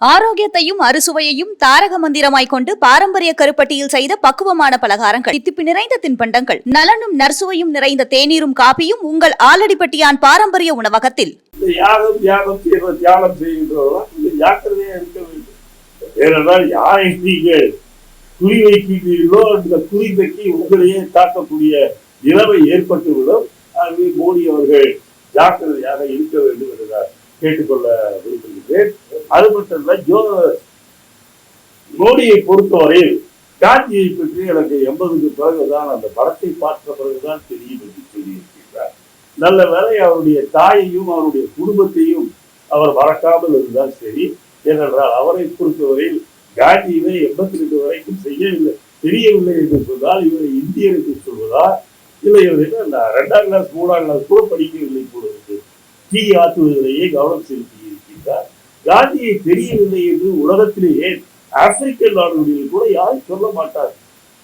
ஆரோக்கியத்தையும் அறுசுவையையும் தாரக மந்திரமாய் கொண்டு பாரம்பரிய கருப்பட்டியில் செய்த பக்குவமான பலகாரங்கள், தித்திப்பு நிறைந்த தின்பண்டங்கள், நலனும் நற்சுவையும் நிறைந்த தேநீரும் காப்பியும் உங்கள் ஆலடிப்பட்டியான் பாரம்பரிய உணவகத்தில். தியானம் செய்கின்றவர்கள் ஜாக்கிரதையா இருக்க வேண்டும். ஏனென்றால் யாரை நீங்கள் குறி வைக்கிறீர்களோ அந்த குறி தக்கி உங்களையே தாக்கக்கூடிய நிலைமை ஏற்பட்டுவிடும். ஆகவே மோடி அவர்கள் ஜாக்கிரதையாக இருக்க வேண்டும் என்றார் கேட்டுக்கொள்ள விரும்புகிறேன். அது மட்டுமல்ல, மோடியை பொறுத்தவரையில் காந்தியை பற்றி எனக்கு 80க்கு பிறகுதான், அந்த படத்தை பார்த்த பிறகுதான் தெரியும் என்று சொல்லியிருக்கிறார். நல்ல வேளை அவருடைய தாயையும் அவருடைய குடும்பத்தையும் அவர் மறக்காமல் இருந்தால் சரி. ஏனென்றால் அவரை பொறுத்தவரையில் காந்தியை 82 வரைக்கும் செய்யவில்லை, தெரியவில்லை என்று சொன்னால் இவரை இந்தியர் என்று சொல்வதா, இல்லை இவர் என்ன 2ஆம் கிளாஸ் 3ஆம் கிளாஸ் கூட படிக்கவில்லை போடுவது, டீ ஆற்றுவதிலேயே கவனம் செலுத்தி இருக்கின்றார். காந்தியை தெரியவில்லை என்று உலகத்திலேயே ஆப்பிரிக்க நாடுகளில் கூட யாரும் சொல்ல மாட்டார்.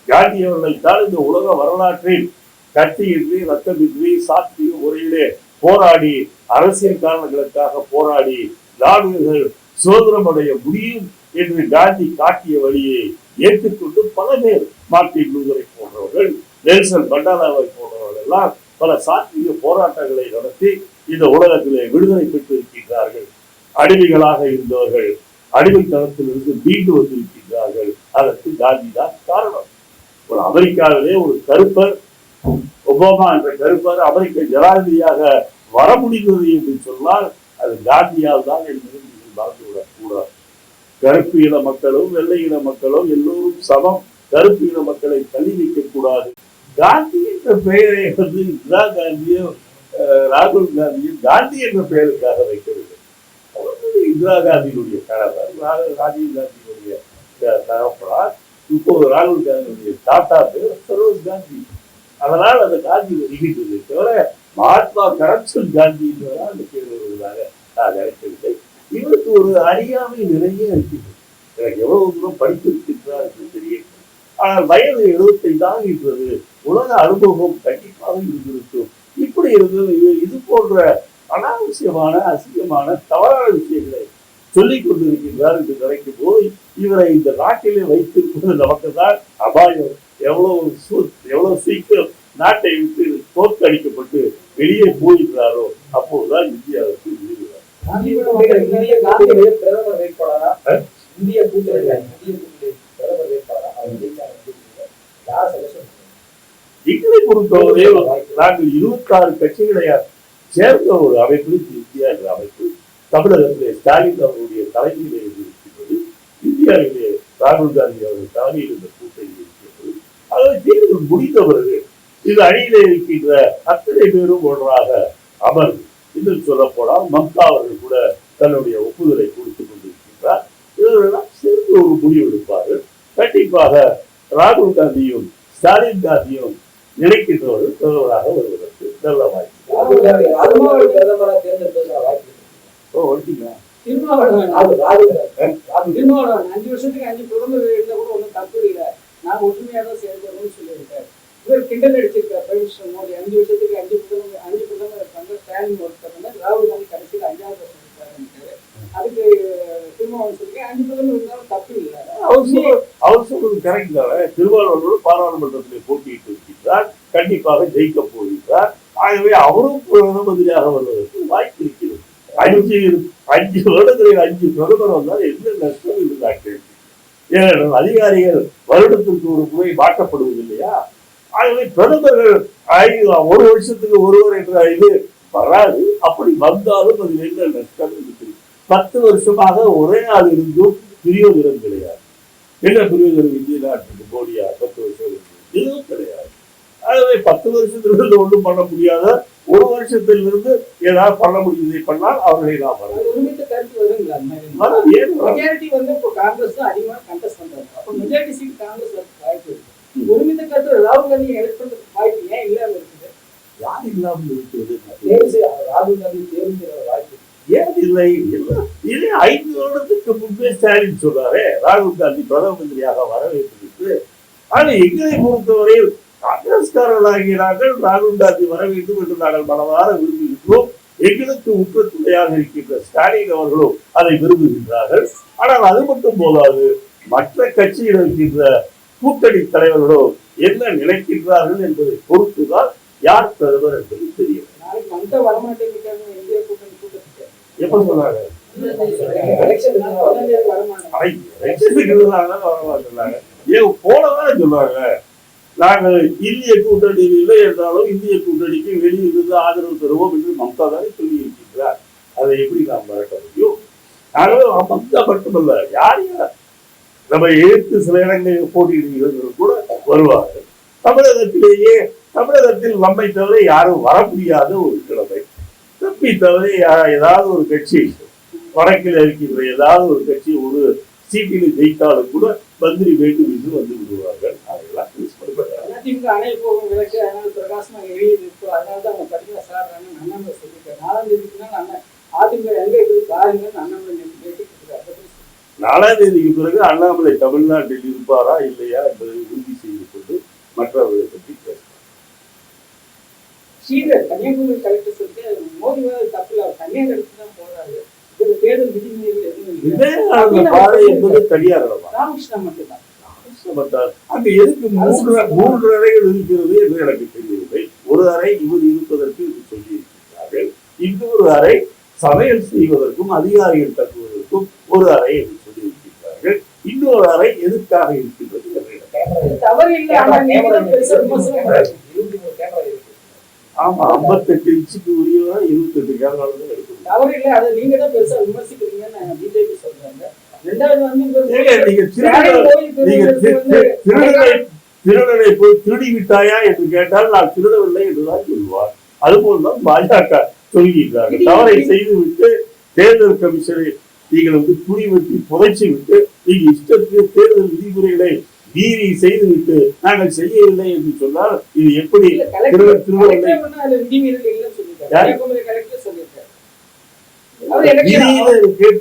காந்தி அவர்களை தான் இந்த உலக வரலாற்றில் கட்சியின்றி ரத்தமின்றி சாத்திய முறையிலே போராடி, அரசியல் காரணங்களுக்காக போராடி நாடுகள் சுதந்திரம் அடைய முடியும் என்று காந்தி காட்டிய வழியை ஏற்றுக்கொண்டு பல பேர், மார்ட்டின் லூதரை போன்றவர்கள், நெல்சன் மண்டேலாவை போன்றவர்கள் எல்லாம் பல சாத்திய போராட்டங்களை நடத்தி இந்த உலகத்திலே விடுதலை பெற்றிருக்கின்றார்கள். அடிமைகளாக இருந்தவர்கள் அடிமைத்தனத்திலிருந்து மீண்டு வந்திருக்கின்றார்கள். அதற்கு காந்தி தான் காரணம். ஒரு அமெரிக்காவிலே ஒரு கருப்பர், ஒபாமா என்ற கருப்பர் அமெரிக்க ஜனாதிபதியாக வர முடிந்தது என்று சொன்னால் அது காந்தியால் தான் என்பதை நீங்கள் மறந்துவிடக் கூடாது. கருப்பு இன மக்களும் வெள்ளை இன மக்களும் எல்லோரும் சமம். கருப்பு இன மக்களை தள்ளி வைக்க கூடாது. காந்தி என்ற பெயரை வந்து இந்திரா காந்தியோ ராகுல் காந்தியும் காந்தி என்ற பெயருக்காக வைக்கவில்லை. இந்திரா காந்தியினுடைய கணவர், ராஜீவ் காந்தியினுடைய தகப்பனார், இப்போது ராகுல் காந்தியுடைய தாத்தா பேர் சரோஜ் காந்தி. அதனால் அந்த காந்தி வருகின்றது தவிர மகாத்மா கரம்சந்த் காந்தி என்பதால் அந்த பேர் வருவதாக நான் நினைக்கவில்லை. இவருக்கு ஒரு அறியாமை நிறைய இருக்கிறது. எனக்கு எவ்வளவு தூரம் படித்திருக்கின்றார் என்று தெரியும். ஆனால் வயது 75 ஆகின்றது. உலக அனுபவம் கண்டிப்பாக இருந்திருக்கும். இப்படி இருந்தது இது போன்ற அனாவசியமான அசிங்கமான தவறான விஷயங்களை சொல்லிக் கொண்டிருக்கின்றார் என்று நினைக்கும் போது இவரை இந்த நாட்டிலே வைத்திருப்பது நமக்கு தான் அபாயம். எவ்வளவு சீக்கிரம் நாட்டை விட்டு தோற்கடிக்கப்பட்டு வெளியே போகிறாரோ அப்போதுதான் இந்தியாவுக்கு விடுகிறார். எங்களை பொறுத்தவரை நாங்கள் 26 கட்சிகளை சேர்ந்த ஒரு அமைப்பு இந்தியா என்ற அமைப்பு தமிழகத்திலே ஸ்டாலின் அவர்களுடைய தலைமையிலே இருக்கிறது. இந்தியாவிலே ராகுல் காந்தி அவர்கள் தலைமையில் இந்த கூட்டணி இருக்கிறது. அதை தேர்தல் முடிந்தவர்கள் இந்த அணியிலே இருக்கின்ற அத்தனை பேரும் ஒன்றாக அமர்ந்து, இன்னும் சொல்ல போனால் மம்தா அவர்கள் கூட தன்னுடைய ஒப்புதலை கொடுத்துக் கொண்டிருக்கின்றார். இவர்களெல்லாம் சேர்ந்து ஒரு முடிவு எடுப்பார்கள். கண்டிப்பாக ராகுல் காந்தியும் ஸ்டாலின் காந்தியும் நினைக்கின்றவர்கள் பிரதமராக வருவதற்கு நல்ல வாய்ப்பு. கிண்டல் அடிச்சிருக்காரு மோடி. 5 வருஷத்துக்கு 5 பிரதமர் இருக்காங்க. ஸ்டாலின் ஒருத்தர், ராகுல் காந்தி கடைசியில் 5வது வருஷம் இருக்காரு. அதுக்கு திருமாவளவன் சொல்லி 5 பிரதமர் இருந்தாலும் தப்பு இல்லை. அவர் சொல்றது கரெக்ட் தானே. திருமாவளவன் பாராளுமன்றத்திலே போட்டியிட்டு இருக்கின்றார், கண்டிப்பாக ஜெயிக்க போகிறார். ஆகவே அவரும் பிரதமதியாக வருவதற்கு வாய்ப்பு இருக்கிறது. 5 வருடங்களில் 5 பிரதமர் வந்தால் என்ன நஷ்டம் இருந்தார்கள்? ஏனென்றால் அதிகாரிகள் வருடத்திற்கு ஒரு முறை மாற்றப்படுவது இல்லையா? ஆகவே பிரதமர்கள் 1 வருஷத்துக்கு ஒருவர் என்ற இது வராது. அப்படி வந்தாலும் அது என்ன நஷ்டம் இருக்குது? 10 வருஷமாக ஒரே ஆள் இருந்தும் பிரயோஜனம் கிடையாது. என்ன பிரயோஜனம் இந்திய நாட்டுக்கு? மோடியா 10 வருஷம் எதுவும் கிடையாது. ஆகவே 10 வருஷத்திலிருந்து ஒன்றும் பண்ண முடியாத 1 வருஷத்திலிருந்து ஏதாவது பண்ண முடியுதை பண்ணால் அவர்களை நாம் காங்கிரஸ் தான் அதிகமாக கண்டெஸ்ட் பண்றாங்க. அப்ப மெஜாரிட்டி சீட் காங்கிரஸ் வாய்ப்பு இருக்கு. ஒருமித்த கருத்து ராகுல் காந்தி எலெக்ட் பண்றதுக்கு வாய்ப்பு ஏன் இல்லாம இருக்குது? யார் இல்லாமல் இருக்கிறது? ராகுல் காந்தி தேர்வு வாய்ப்பு ஏன் இல்லை? இதே 5 வருடத்துக்கு முன்பே ஸ்டாலின் சொல்றாரே ராகுல் காந்தி பிரதம மந்திரியாக வர வேண்டும். ஆனால் எங்களை பொறுத்தவரையில் காங்கிரஸ்காரர்களாகிய நாங்கள் ராகுல் காந்தி வர வேண்டும் என்று நாங்கள் மனதார விரும்புகின்றோம். எங்களுக்கு உற்றத்துணையாக இருக்கின்ற ஸ்டாலின் அவர்களும் அதை விரும்புகின்றார்கள். ஆனால் அது மட்டும் போதாது, மற்ற கட்சியில் இருக்கின்ற கூட்டணி தலைவர்களோ என்ன நினைக்கின்றார்கள் என்பதை பொறுத்துதான் யார் பிரதமர் என்பது தெரியும். நாளைக்கு மந்த வரமாட்டேங்கிறாங்க இந்திய கூட்டணி கூட்டத்துக்கு. எப்ப சொன்னாங்க? போனதான் சொல்றாங்க. நாங்கள் இந்திய கூட்டணியில் இல்லை என்றாலும் இந்திய கூட்டணிக்கு வெளியிலிருந்து ஆதரவு தருவோம் என்று மம்தா தானே சொல்லி இருக்கின்றார். அதை எப்படி நாம் மறக்க முடியும்? ஆகவே மம்தா மட்டுமல்ல, யார் யார் நம்ம எதிர்த்து சில இடங்களில் போட்டியிடுகிறவர்கள் கூட வருவார்கள். தமிழகத்தில் நம்மை தவிர யாரும் வர முடியாத ஒரு கிழமை. தப்பி தவிர ஏதாவது ஒரு கட்சி வடக்கில் இருக்கின்ற ஏதாவது ஒரு கட்சி ஒரு சீட்டில் ஜெயித்தாலும் கூட மந்திரி வேண்டும் என்று வந்து விடுவார்கள். அதெல்லாம் அதிமுக அணை போகும் விளக்கு அதனால பிரகாசமா எழுதி இருக்கும். அதனாலதான் அவங்க படிக்க சாடுறாங்க. அண்ணாமலை சொல்லியிருக்காரு 4ஆம் தேதிக்குன்னா அதிமுக எங்க இருக்குது பாருங்கன்னு அண்ணாமலை கேட்டுக்கிறார். 4ஆம் தேதிக்கு பிறகு அண்ணாமலை தமிழ்நாட்டில் இருப்பாரா இல்லையா என்பதை உறுதி செய்து கொண்டு மற்றவர்களை பற்றி பேசலாம். ஸ்ரீதர் கன்னியாகுமரி கலெக்டர் சொல்லிட்டு மோடி தப்புல கன்னியாகுமரி தான் போறாரு. இது தேர்தல் விதிமுறைகள் எதுவும் பாதை என்பது தனியார் ராமகிருஷ்ணா மட்டும்தான். அங்கு எதுக்கு 3 அறைகள் இருக்கிறது என்று எனக்கு தெரியவில்லை. ஒரு அறை இவர் இருப்பதற்கு சொல்லி இருக்கிறார்கள். இன்னொரு அறை சமையல் செய்வதற்கும் அதிகாரிகள் தங்குவதற்கும் ஒரு அறை என்று சொல்லி இருக்கின்றார்கள். இன்னொரு அறை எதுக்காக இருக்கின்றது? ஆமா, 58 இன்ச்சுக்கு உரிய 28 கேமராவில் எடுக்கணும். தவறு இல்லை, அதை நீங்க தான் பெருசா விமர்சிக்கிறீங்கன்னு பிஜேபி சொல்றாங்க. திருடனை போய் திருடி விட்டாயா என்று கேட்டால் நான் திருடவில்லை என்றுதான் சொல்லுவார். அதுபோல்தான் பாஜக சொல்கிறார்கள். தவறை செய்துவிட்டு தேர்தல் கமிஷனை நீங்கள் துணி வெட்டி புதைச்சி விட்டு நீங்க இஷ்டத்துக்கு தேர்தல் விதிமுறைகளை மீறி செய்துவிட்டு நாங்கள் செய்யவில்லை என்று சொன்னால் இது எப்படி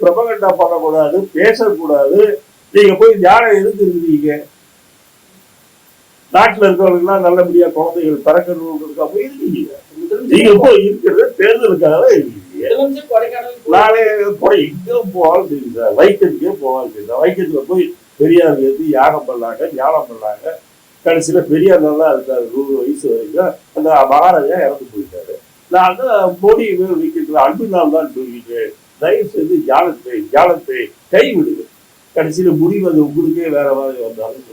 பிரபகண்டா பண்ணக்கூடாது, பேசக்கூடாது. நீங்க போய் தியானம் எதுக்கு இருந்தீங்க? நாட்டுல இருக்கிறவங்க எல்லாம் நல்லபடியா குழந்தைகள் பிறக்கிறவங்களுக்கா போய் இருக்கீங்க. நீங்க போய் இருக்கிறது தேர்தலுக்காக இருக்கீங்க. நானே எங்க போவாலும் தெரியுதா, வைக்கத்துக்கே போவாலும் தெரியுதா. வைக்கத்துல போய் பெரியார் ஏற்றி யாகம் பண்ணாங்க, ஞானம் பண்ணாங்க. கடைசியில பெரியார் நல்லா இருக்காரு 100 வயசு வரைக்கும். அந்த மகாராஜா இறந்து போயிட்டாரு. நான் தான் மோடி வைக்கிற அன்பினால் தான் சொல்லிட்டேன், தயவு செய்து ஞானத்தை கைவிடுங்க. கடைசியில முடிவு அது உங்களுக்கே வேற மாதிரி வந்தாலும்